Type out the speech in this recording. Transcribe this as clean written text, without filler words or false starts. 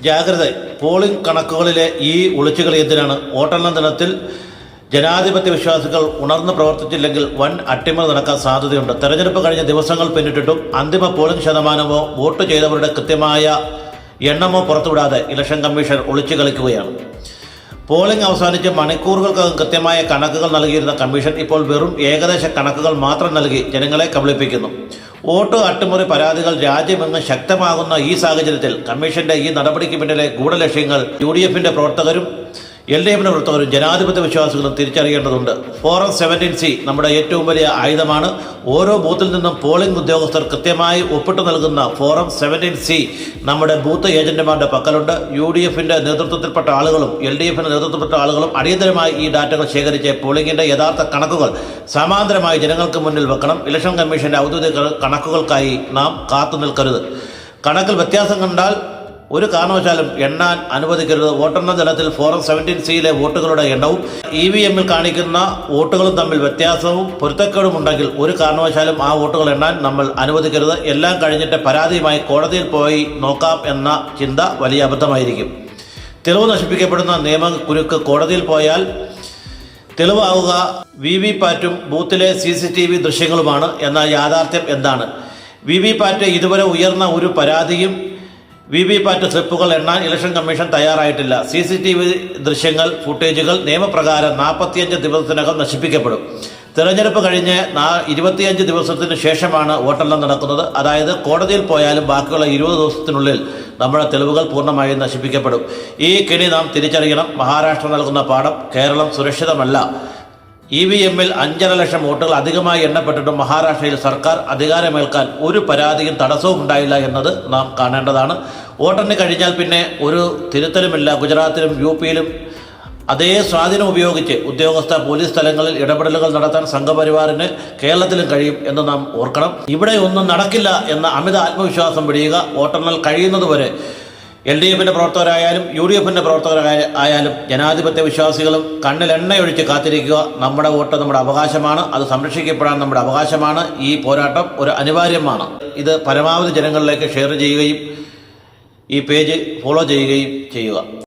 ജാഗ്രത. പോളിംഗ് കണക്കുകളിലെ ഈ ഒളിച്ചുകളി എന്തിനാണ്? വോട്ടെണ്ണൽ ദിനത്തിൽ ജനാധിപത്യ വിശ്വാസികൾ ഉണർന്ന് പ്രവർത്തിച്ചില്ലെങ്കിൽ വൻ അട്ടിമറി നടക്കാൻ സാധ്യതയുണ്ട്. തെരഞ്ഞെടുപ്പ് കഴിഞ്ഞ ദിവസങ്ങൾ പിന്നിട്ടിട്ടും അന്തിമ പോളിംഗ് ശതമാനമോ വോട്ട് ചെയ്തവരുടെ കൃത്യമായ എണ്ണമോ പുറത്തുവിടാതെ ഇലക്ഷൻ കമ്മീഷൻ ഒളിച്ചു കളിക്കുകയാണ്. പോളിംഗ് അവസാനിച്ച് മണിക്കൂറുകൾക്കകം കൃത്യമായ കണക്കുകൾ നൽകിയിരുന്ന കമ്മീഷൻ ഇപ്പോൾ വെറും ഏകദേശ കണക്കുകൾ മാത്രം നൽകി ജനങ്ങളെ കബളിപ്പിക്കുന്നു. വോട്ട് അട്ടിമറി പരാതികൾ രാജ്യമെങ്ങും ശക്തമാകുന്ന ഈ സാഹചര്യത്തിൽ കമ്മീഷന്റെ ഈ നടപടിക്ക് പിന്നിലെ ഗൂഢലക്ഷ്യങ്ങൾ UDFന്റെ പ്രവർത്തകരും LDFന്റെ പ്രവർത്തകരും ജനാധിപത്യ വിശ്വാസികളും തിരിച്ചറിയേണ്ടതുണ്ട്. ഫോറം 17C നമ്മുടെ ഏറ്റവും വലിയ ആയുധമാണ്. ഓരോ ബൂത്തിൽ നിന്നും പോളിംഗ് ഉദ്യോഗസ്ഥർ കൃത്യമായി ഒപ്പിട്ട് നൽകുന്ന ഫോറം 17C നമ്മുടെ ബൂത്ത് ഏജന്റുമാരുടെ പക്കലുണ്ട്. UDFന്റെ നേതൃത്വത്തിൽപ്പെട്ട ആളുകളും LDFന്റെ നേതൃത്വത്തിൽപ്പെട്ട ആളുകളും അടിയന്തരമായി ഈ ഡാറ്റകൾ ശേഖരിച്ച് പോളിംഗിന്റെ യഥാർത്ഥ കണക്കുകൾ സമാന്തരമായി ജനങ്ങൾക്ക് മുന്നിൽ വെക്കണം. ഇലക്ഷൻ കമ്മീഷന്റെ ഔദ്യോഗിക കണക്കുകൾക്കായി നാം കാത്തു നിൽക്കരുത്. കണക്കിൽ വ്യത്യാസം കണ്ടാൽ ഒരു കാരണവശാലും എണ്ണാൻ അനുവദിക്കരുത്. വോട്ടെണ്ണൽ ദിനത്തിൽ ഫോറം 17Cയിലെ വോട്ടുകളുടെ എണ്ണവും EVMൽ കാണിക്കുന്ന വോട്ടുകളും തമ്മിൽ വ്യത്യാസവും പൊരുത്തക്കേടും ഉണ്ടെങ്കിൽ ഒരു കാരണവശാലും ആ വോട്ടുകൾ എണ്ണാൻ നമ്മൾ അനുവദിക്കരുത്. എല്ലാം കഴിഞ്ഞിട്ട് പരാതിയുമായി കോടതിയിൽ പോയി നോക്കാം എന്ന ചിന്ത വലിയ അബദ്ധമായിരിക്കും. തെളിവ് നശിപ്പിക്കപ്പെടുന്ന നിയമക്കുരുക്ക് കോടതിയിൽ പോയാൽ തെളിവാവുക VVPATും ബൂത്തിലെ CCTV ദൃശ്യങ്ങളുമാണ്. എന്നാൽ യാഥാർത്ഥ്യം എന്താണ്? VVPAT ഇതുവരെ ഉയർന്ന ഒരു പരാതിയും VVPAT സ്ലിപ്പുകൾ എണ്ണാൻ ഇലക്ഷൻ കമ്മീഷൻ തയ്യാറായിട്ടില്ല. CCTV ദൃശ്യങ്ങൾ ഫുട്ടേജുകൾ നിയമപ്രകാരം 45 ദിവസത്തിനകം നശിപ്പിക്കപ്പെടും. തെരഞ്ഞെടുപ്പ് കഴിഞ്ഞ് 25 ദിവസത്തിന് ശേഷമാണ് വോട്ടെണ്ണൽ നടക്കുന്നത്. അതായത് കോടതിയിൽ പോയാലും ബാക്കിയുള്ള 20 ദിവസത്തിനുള്ളിൽ നമ്മുടെ തെളിവുകൾ പൂർണ്ണമായും നശിപ്പിക്കപ്പെടും. ഈ കെണി നാം തിരിച്ചറിയണം. മഹാരാഷ്ട്ര നൽകുന്ന പാഠം. കേരളം സുരക്ഷിതമല്ല. EVMൽ 5.5 ലക്ഷം വോട്ടുകൾ അധികമായി എണ്ണപ്പെട്ടിട്ടും മഹാരാഷ്ട്രയിൽ സർക്കാർ അധികാരമേൽക്കാൻ ഒരു പരാതിയും തടസ്സവും ഉണ്ടായില്ല എന്നത് നാം കാണേണ്ടതാണ്. വോട്ടെണ്ണി കഴിഞ്ഞാൽ പിന്നെ ഒരു തിരുത്തലുമില്ല. ഗുജറാത്തിലും UPയിലും അതേ സ്വാധീനം ഉപയോഗിച്ച് ഉദ്യോഗസ്ഥ പോലീസ് സ്ഥലങ്ങളിൽ ഇടപെടലുകൾ നടത്താൻ സംഘപരിവാറിന് കേരളത്തിലും കഴിയും എന്ന് നാം ഓർക്കണം. ഇവിടെ ഒന്നും നടക്കില്ല എന്ന അമിത ആത്മവിശ്വാസം വെടിയുക. വോട്ടെണ്ണൽ കഴിയുന്നതുവരെ LDFന്റെ പ്രവർത്തകരായാലും UDFന്റെ പ്രവർത്തകരായാലും ജനാധിപത്യ വിശ്വാസികളും കണ്ണിൽ എണ്ണയൊഴിച്ച് കാത്തിരിക്കുക. നമ്മുടെ വോട്ട് നമ്മുടെ അവകാശമാണ്. അത് സംരക്ഷിക്കപ്പെടാൻ നമ്മുടെ അവകാശമാണ്. ഈ പോരാട്ടം ഒരു അനിവാര്യമാണ്. ഇത് പരമാവധി ജനങ്ങളിലേക്ക് ഷെയർ ചെയ്യുകയും ഈ പേജ് ഫോളോ ചെയ്യുകയും ചെയ്യുക.